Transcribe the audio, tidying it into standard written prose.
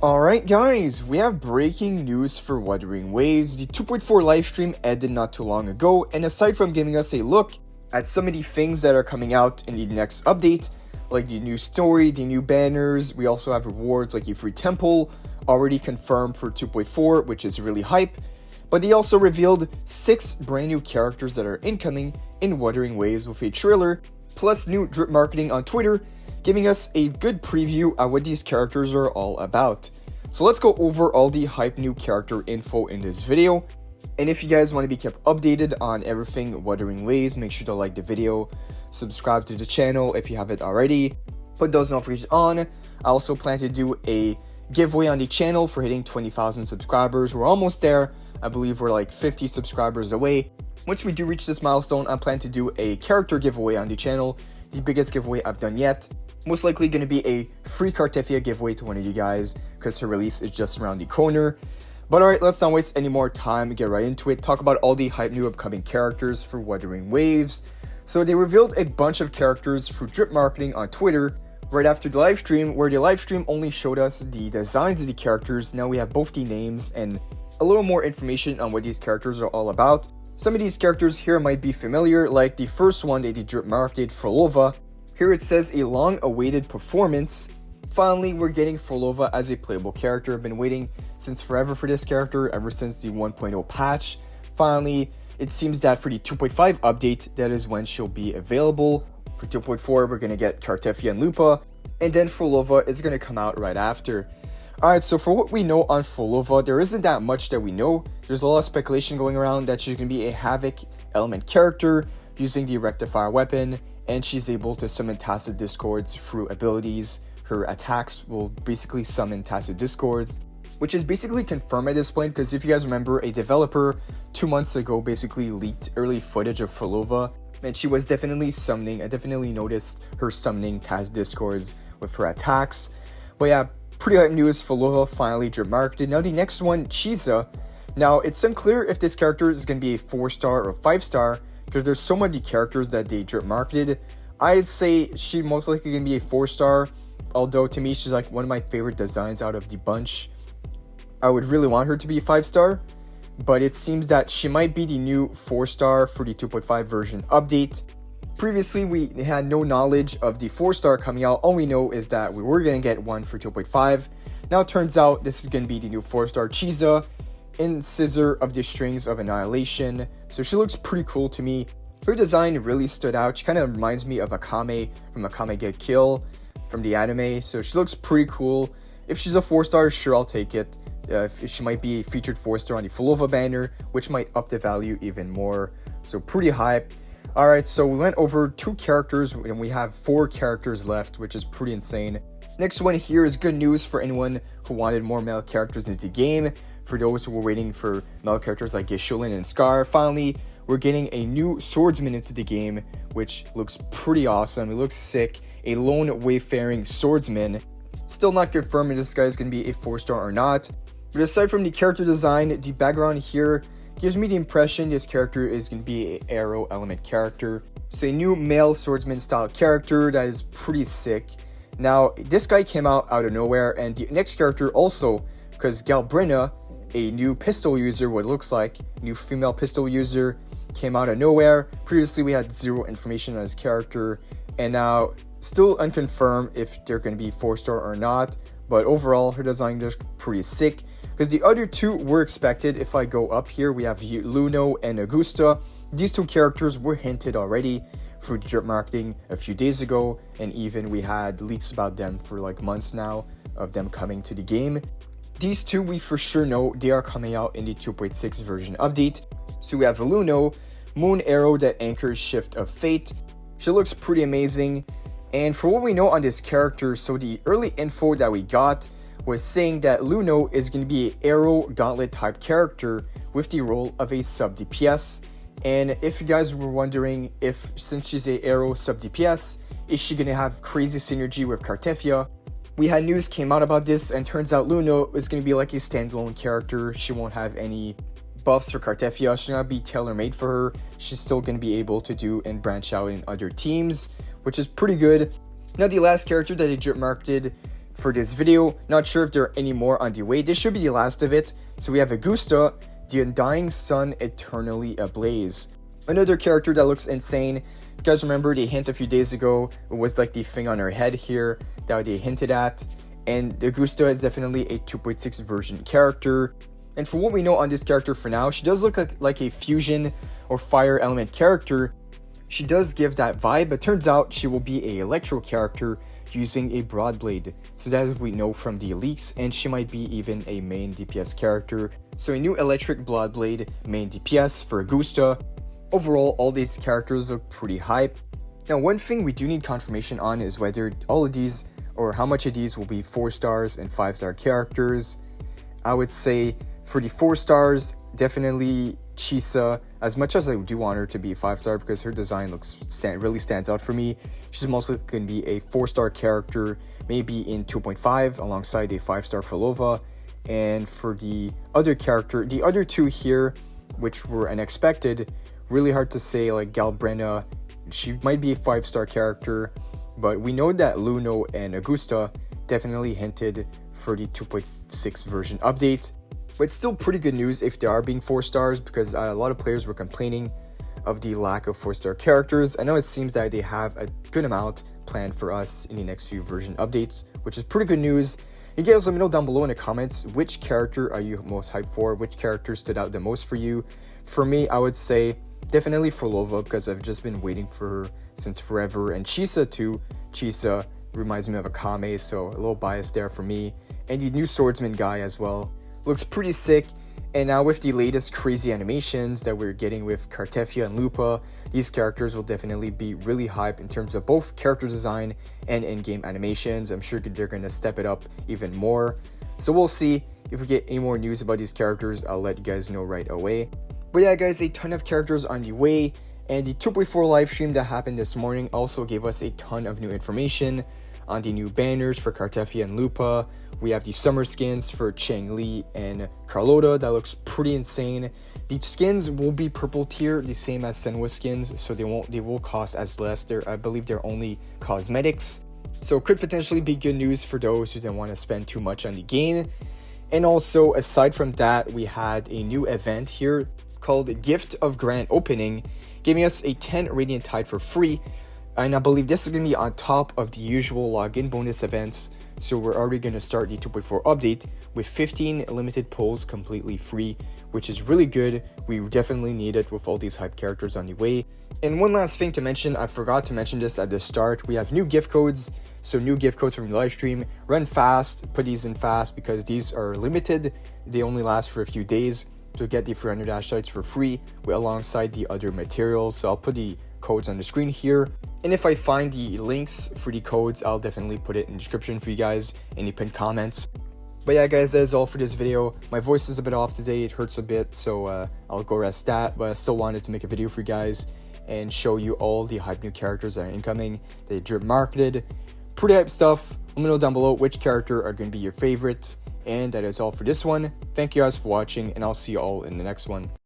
Alright guys, we have breaking news for Wuthering Waves. The 2.4 livestream ended not too long ago, and aside from giving us a look at some of the things that are coming out in the next update, like the new story, the new banners, we also have rewards like a free temple, already confirmed for 2.4, which is really hype. But they also revealed 6 brand new characters that are incoming in Wuthering Waves with a trailer, plus new drip marketing on Twitter, giving us a good preview at what these characters are all about. So let's go over all the hype new character info in this video. And if you guys want to be kept updated on everything Wuthering Waves, make sure to like the video, subscribe to the channel if you haven't already, put those notifications on. I also plan to do a giveaway on the channel for hitting 20,000 subscribers. We're almost there. I believe we're like 50 subscribers away. Once we do reach this milestone, I plan to do a character giveaway on the channel, the biggest giveaway I've done yet. Most likely going to be a free Kartefia giveaway to one of you guys, because her release is just around the corner. But alright, let's not waste any more time, get right into it, talk about all the hype new upcoming characters for Wuthering Waves. So they revealed a bunch of characters through drip marketing on Twitter right after the live stream, where the live stream only showed us the designs of the characters. Now we have both the names and a little more information on what these characters are all about. Some of these characters here might be familiar, like the first one that they drip marketed, Frolova. Here it says a long-awaited performance. Finally, we're getting Frolova as a playable character. I've been waiting since forever for this character, ever since the 1.0 patch. Finally, it seems that for the 2.5 update, that is when she'll be available. For 2.4, we're going to get Kartefia and Lupa, and then Frolova is going to come out right after. Alright, so for what we know on Frolova, there isn't that much that we know. There's a lot of speculation going around that she's going to be a Havoc element character using the Rectifier weapon, and she's able to summon Tacit Discords through abilities. Her attacks will basically summon Tacit Discords, which is basically confirmed at this point, because if you guys remember, a developer 2 months ago basically leaked early footage of Frolova, and she was definitely summoning. I definitely noticed her summoning Tacit Discords with her attacks. But yeah, pretty hype news, Frolova finally drip marketed. Now the next one, Chiza. Now it's unclear if this character is going to be a 4-star or 5-star, because there's so many characters that they drip marketed. I'd say she most likely going to be a 4-star, although to me she's like one of my favorite designs out of the bunch. I would really want her to be a 5-star, but it seems that she might be the new 4-star for the 2.5 version update. Previously, we had no knowledge of the 4-star coming out. All we know is that we were going to get one for 2.5. Now it turns out this is going to be the new 4-star Chiza in Scissor of the Strings of Annihilation. So she looks pretty cool to me. Her design really stood out. She kind of reminds me of Akame from Akame Get Kill from the anime. So she looks pretty cool. If she's a 4-star, sure, I'll take it. She might be a featured 4-star on the Frolova banner, which might up the value even more. So pretty hype. Alright, so we went over 2 characters and we have 4 characters left, which is pretty insane. Next one here is good news for anyone who wanted more male characters into the game. For those who were waiting for male characters like Geshullin and Scar, finally, we're getting a new swordsman into the game, which looks pretty awesome. It looks sick. A lone wayfaring swordsman. Still not confirmed if this guy is going to be a 4-star or not. But aside from the character design, the background here gives me the impression this character is going to be an arrow element character. So a new male swordsman style character that is pretty sick. Now, this guy came out of nowhere, and the next character also, because Galbrina, a new pistol user, what it looks like, new female pistol user, came out of nowhere. Previously, we had 0 information on his character, and now still unconfirmed if they're going to be 4-star or not. But overall, her design is pretty sick, because the other 2 were expected. If I go up here, we have Luno and Augusta. These 2 characters were hinted already through drip marketing a few days ago, and even we had leaks about them for like months now of them coming to the game. These 2 we for sure know they are coming out in the 2.6 version update. So we have Luno, Moon Arrow that anchors Shift of Fate. She looks pretty amazing. And for what we know on this character, so the early info that we got was saying that Luno is going to be an arrow gauntlet type character with the role of a sub DPS. And if you guys were wondering if, since she's a arrow sub DPS, is she going to have crazy synergy with Kartefia? We had news came out about this, and turns out Luno is going to be like a standalone character. She won't have any buffs for Kartefia. She's going to be tailor-made for her. She's still going to be able to do and branch out in other teams, which is pretty good. Now the last character that they drip marketed for this video. Not sure if there are any more on the way. This should be the last of it. So we have Augusta, the Undying Sun Eternally Ablaze. Another character that looks insane. You guys remember the hint a few days ago? It was like the thing on her head here that they hinted at. And Augusta is definitely a 2.6 version character. And for what we know on this character for now, she does look like a fusion or fire element character. She does give that vibe, but turns out she will be a electro character using a broadblade. So that is what we know from the leaks, and she might be even a main DPS character. So a new electric broadblade main DPS for Augusta. Overall, all these characters look pretty hype. Now, one thing we do need confirmation on is whether all of these or how much of these will be 4 stars and 5-star characters. I would say for the 4 stars, definitely Chisa. As much as I do want her to be 5-star because her design really stands out for me, she's mostly going to be a 4-star character, maybe in 2.5 alongside a 5-star Falova. And for the other character, the other 2 here, which were unexpected, really hard to say, like Galbrenna, she might be a 5-star character, but we know that Luno and Augusta definitely hinted for the 2.6 version update. But it's still pretty good news if they are being 4 stars, because a lot of players were complaining of the lack of 4-star characters. I know it seems that they have a good amount planned for us in the next few version updates, which is pretty good news. You guys let me know down below in the comments, which character are you most hyped for? Which character stood out the most for you? For me, I would say definitely Falova, because I've just been waiting for her since forever. And Chisa too. Chisa reminds me of Akame, so a little bias there for me. And the new swordsman guy as well. Looks pretty sick. And now with the latest crazy animations that we're getting with Cartefia and Lupa, these characters will definitely be really hype in terms of both character design and in-game animations. I'm sure they're going to step it up even more. So we'll see. If we get any more news about these characters, I'll let you guys know right away. But yeah guys, a ton of characters on the way. And the 2.4 live stream that happened this morning also gave us a ton of new information on the new banners for Cartefia and Lupa. We have the summer skins for Changli and Carlota. That looks pretty insane. The skins will be purple tier, the same as Senwa skins, so they will cost as less. I believe they're only cosmetics. So it could potentially be good news for those who didn't want to spend too much on the game. And also, aside from that, we had a new event here called Gift of Grand Opening, giving us a 10 Radiant Tide for free. And I believe this is going to be on top of the usual login bonus events. So we're already going to start the 2.4 update with 15 limited pulls completely free, which is really good. We definitely need it with all these hype characters on the way. And one last thing to mention, I forgot to mention this at the start. We have new gift codes. So new gift codes from the live stream. Run fast, put these in fast because these are limited. They only last for a few days. To get the 300 dash sites for free alongside the other materials. So I'll put the codes on the screen here, and if I find the links for the codes, I'll definitely put it in the description for you guys in the pinned comments. But yeah guys, that is all for this video. My voice is a bit off today, it hurts a bit, so I'll go rest that, but I still wanted to make a video for you guys and show you all the hype new characters that are incoming. They drip marketed, pretty hype stuff. Let me know down below which character are going to be your favorite. And that is all for this one. Thank you guys for watching, and I'll see you all in the next one.